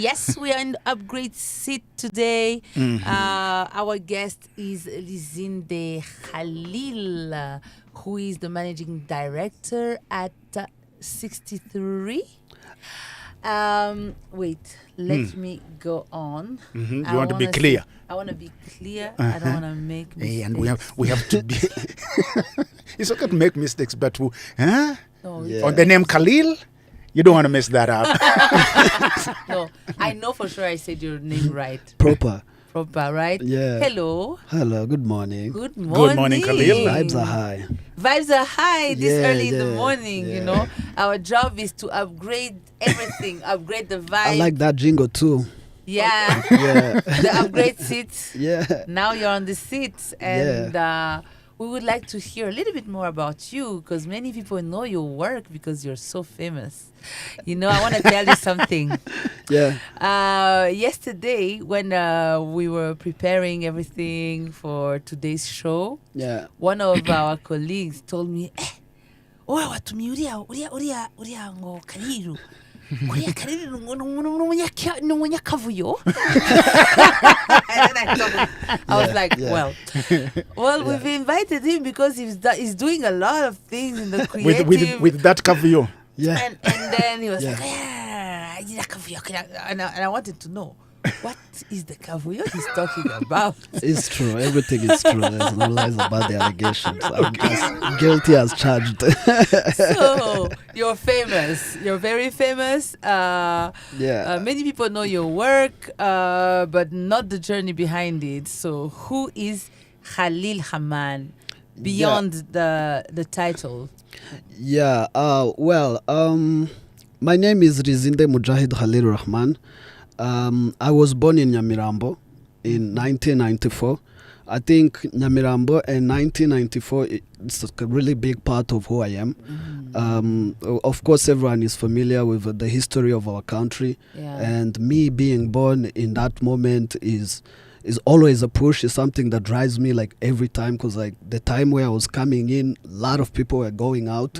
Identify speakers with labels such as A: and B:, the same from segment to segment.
A: Yes, we are in the upgrade seat today. Our guest is Rizinde Khalil, who is the managing director at 63. Wait, let me go on.
B: You want to be clear.
A: I want to be clear. I don't want to make mistakes.
B: Hey, and we have to be. It's okay to make mistakes, but
A: No,
B: on the name Khalil, you don't want to mess that up.
A: no, I know for sure I said your name right.
C: Proper,
A: right?
C: Yeah.
A: Hello.
C: Hello, good morning.
A: Good morning.
B: Good morning, Khalil.
C: Vibes are high.
A: Vibes are high this
C: Yeah,
A: early in the
C: yeah,
A: morning, you
C: yeah.
A: know. Our job is to upgrade everything, upgrade the vibe.
C: I like that jingle too.
A: Yeah.
C: Yeah.
A: The upgrade seats.
C: Yeah.
A: Now you're on the seats, and we would like to hear a little bit more about you because many people know your work because you're so famous. You know, I want to tell you something.
C: Yeah.
A: Yesterday, when we were preparing everything for today's show,
C: Yeah.
A: one of our colleagues told me, oya watumye uriya ngo Kariru. Uriya Kariru ni umunyakavuyo. And then I was like,
C: Yeah.
A: well, we've invited him because he's doing a lot of things in the creative.
B: with that caveat.
C: Yeah.
A: And then he was
C: Yeah.
A: like, I need a kavuyo. And I wanted to know, what is the kavuyo he's talking about?
C: It's true. Everything is true. There's no lies about the allegations. I'm as guilty as charged.
A: So, you're famous. You're very famous.
C: Yeah.
A: Many people know your work, but not the journey behind it. So, who is Khalil Rahman beyond the title?
C: Yeah. My name is Rizinde Mujahid Khalil Rahman. I was born in Nyamirambo in 1994. I think Nyamirambo and 1994 it's a really big part of who I am. Of course, everyone is familiar with the history of our country, and me being born in that moment is always a push. It's something that drives me like every time, because like the time where I was coming in, a lot of people were going out.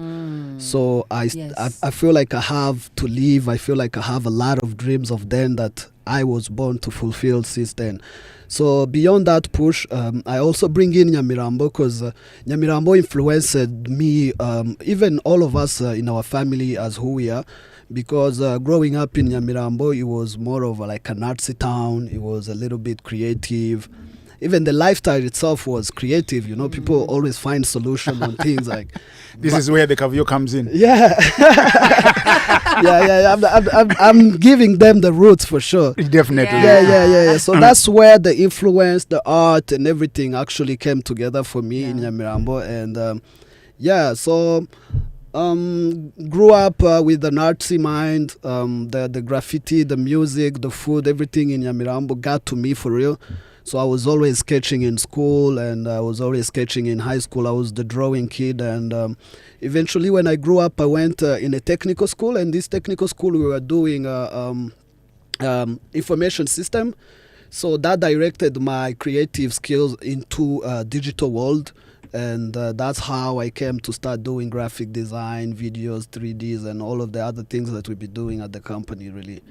C: So I feel like I have to leave. I feel like I have a lot of dreams of then that I was born to fulfill since then. So beyond that push, I also bring in Nyamirambo because Nyamirambo influenced me, even all of us in our family as who we are. Because growing up in Nyamirambo, it was more of like an artsy town. It was a little bit creative. Even the lifestyle itself was creative. You know, people always find solution on things like.
B: This is where the caveat comes in.
C: Yeah. I'm giving them the roots for sure.
B: Definitely.
C: Yeah. So that's where the influence, the art, and everything actually came together for me in Nyamirambo, and so. Grew up with an artsy mind. The graffiti, the music, the food, everything in Nyamirambo got to me for real. So I was always sketching in school, and I was always sketching in high school. I was the drawing kid, and eventually when I grew up, I went in a technical school, and this technical school we were doing information system. So that directed my creative skills into digital world. And that's how I came to start doing graphic design, videos, 3Ds, and all of the other things that we've been doing at the company, really.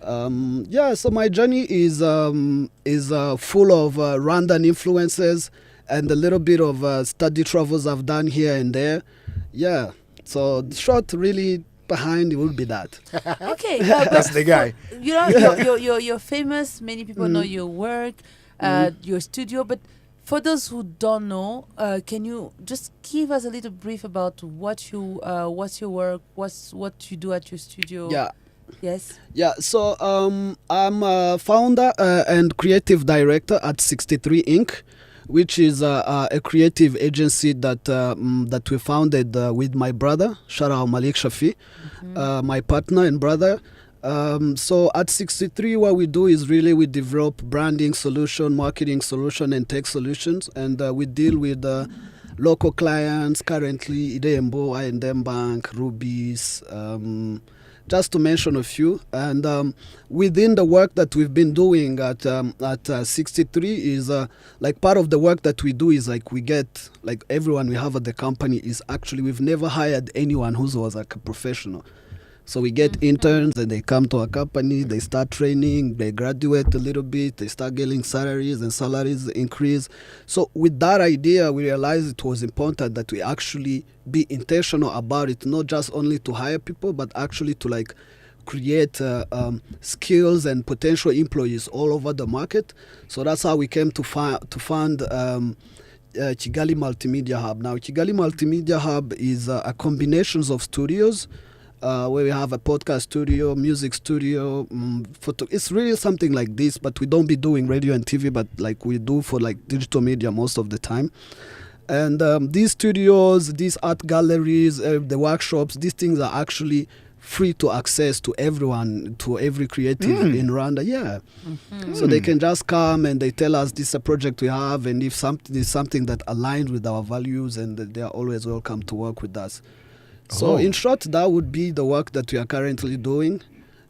C: Okay. So my journey is full of random influences and a little bit of study travels I've done here and there. Yeah, so the short really behind it would be that.
A: Okay.
B: That's the guy.
A: You know, you're famous. Many people know your work, your studio, but for those who don't know, can you just give us a little brief about what's your work, what you do at your studio?
C: Yeah.
A: Yes.
C: Yeah. So I'm a founder and creative director at 63 Inc., which is a creative agency that we founded with my brother, shout out Malik Shafi, my partner and brother. So at 63, what we do is really we develop branding solution, marketing solution, and tech solutions, and we deal with local clients currently, Idembo, I&M Bank, Rubies, just to mention a few. And within the work that we've been doing at 63 is like part of the work that we do is like we get like everyone we have at the company is actually we've never hired anyone who was like a professional. So we get interns and they come to our company, they start training, they graduate a little bit, they start getting salaries and salaries increase. So with that idea, we realized it was important that we actually be intentional about it, not just only to hire people, but actually to like create skills and potential employees all over the market. So that's how we came to fund Kigali Multimedia Hub. Now, Kigali Multimedia Hub is a combination of studios where we have a podcast studio, music studio, photo. It's really something like this, but we don't be doing radio and TV, but like we do for like digital media most of the time. And these studios, these art galleries, the workshops, these things are actually free to access to everyone, to every creative in Rwanda. Yeah. So they can just come and they tell us this is a project we have, and if something is something that aligns with our values, and they are always welcome to work with us. So in short, that would be the work that we are currently doing.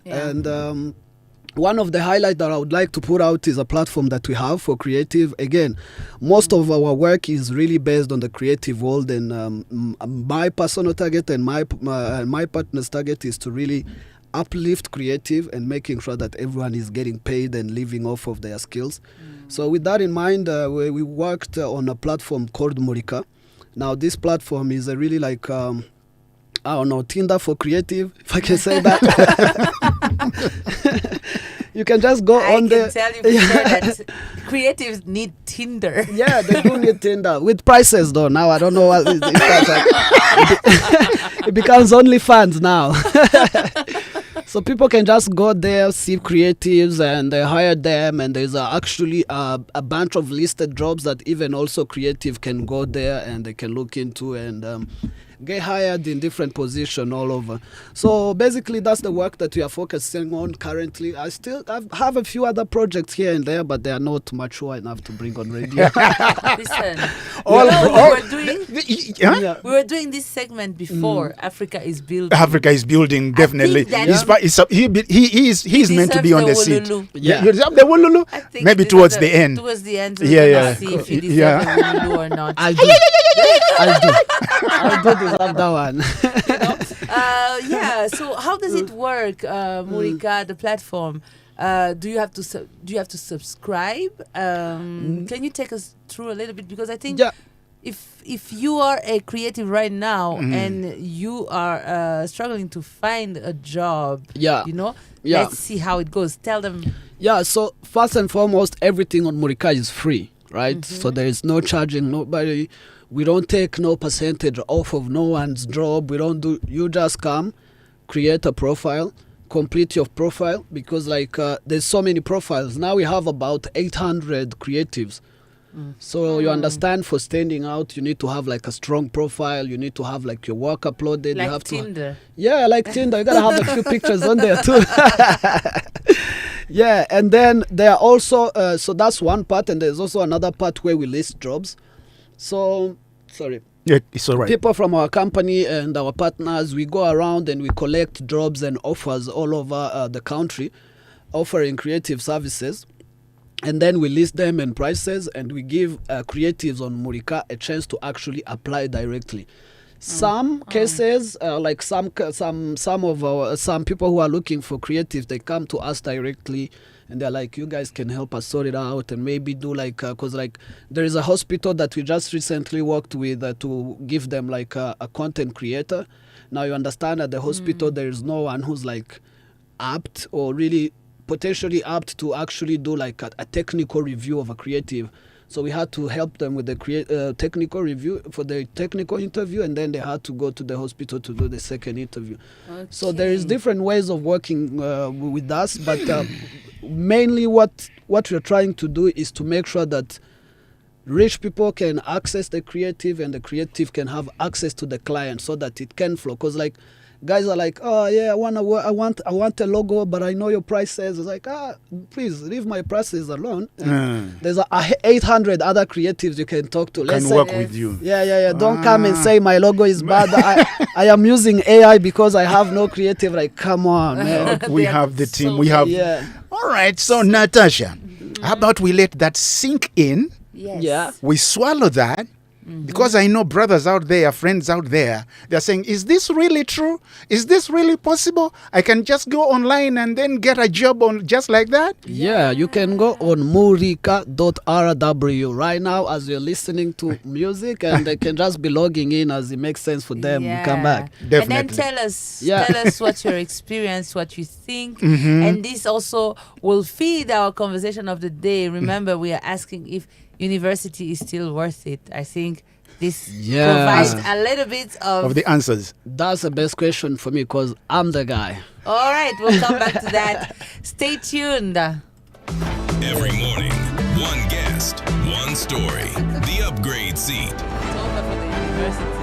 A: Yeah.
C: And one of the highlights that I would like to put out is a platform that we have for creative. Again, most of our work is really based on the creative world, and my personal target and my partner's target is to really uplift creative and making sure that everyone is getting paid and living off of their skills. So with that in mind, we worked on a platform called Murika. Now this platform is a really like I don't know, Tinder for creative, if I can say that. You can just go on there. I
A: can tell you for sure that creatives need Tinder.
C: Yeah, they do need Tinder. With prices though. Now I don't know what it starts like. It becomes OnlyFans now. So people can just go there, see creatives, and they hire them. And there's actually a bunch of listed jobs that even also creative can go there and they can look into and get hired in different positions all over. So basically that's the work that we are focusing on currently. I have a few other projects here and there, but they are not mature enough to bring on radio.
A: Listen, we were doing this segment before. Africa is building.
D: Africa is building, definitely. He's meant to be on the seat.
C: Yeah.
D: You deserve the Wolulu? Maybe towards the end.
A: Towards the end,
D: Yeah.
A: see if he deserves the Wolulu or not.
C: I do. I do deserve that one.
A: Yeah. So how does it work, Murika, the platform? Do you have to subscribe? Can you take us through a little bit, because I think if you are a creative right now and you are struggling to find a job, let's see how it goes. Tell them.
C: Yeah. So first and foremost, everything on Murika is free, right? So there is no charging nobody. We don't take no percentage off of no one's job. We don't do. You just come, create a profile, complete your profile, because like there's so many profiles. Now we have about 800 creatives. So you understand, for standing out, you need to have like a strong profile. You need to have like your work uploaded.
A: Like
C: you have
A: Tinder.
C: Like Tinder. You gotta have a few pictures on there too. Yeah, and then there are also so that's one part, and there's also another part where we list jobs. So, sorry.
D: Yeah, it's all right.
C: People from our company and our partners, we go around and we collect jobs and offers all over the country, offering creative services. And then we list them and prices, and we give creatives on Murika a chance to actually apply directly. Some cases, like some people who are looking for creatives, they come to us directly, and they're like, you guys can help us sort it out, and maybe do like, because like there is a hospital that we just recently worked with to give them like a content creator. Now you understand at the hospital there is no one who's like apt or really potentially apt to actually do like a technical review of a creative. So we had to help them with the technical review for the technical interview, and then they had to go to the hospital to do the second interview. Okay. So there is different ways of working with us, but mainly what we're trying to do is to make sure that rich people can access the creative, and the creative can have access to the client, so that it can flow. Because like guys are like, oh yeah, I want a logo, but I know your prices. It's like, please leave my prices alone. There's 800 other creatives you can talk to.
D: Can work with you.
C: Yeah. Don't come and say my logo is bad. I am using AI because I have no creative. Like, come on, man.
D: We have the team. We have.
C: Yeah.
D: All right. So Natasha, how about we let that sink in?
A: Yes.
C: Yeah.
D: We swallow that. Because I know brothers out there, friends out there, they're saying, is this really true? Is this really possible? I can just go online and then get a job on just like that?
C: Yeah, you can go on murika.rw right now as you're listening to music, and they can just be logging in as it makes sense for them.
A: Yeah.
C: Come back.
D: Definitely.
A: And then tell us what your experience, what you think. And this also will feed our conversation of the day. Remember, we are asking if university is still worth it. I think this provides a little bit
D: Of the answers.
C: That's the best question for me because I'm the guy.
A: All right, we'll come back to that. Stay tuned.
E: Every morning, one guest, one story. The Upgrade Seat.
A: It's over for the university.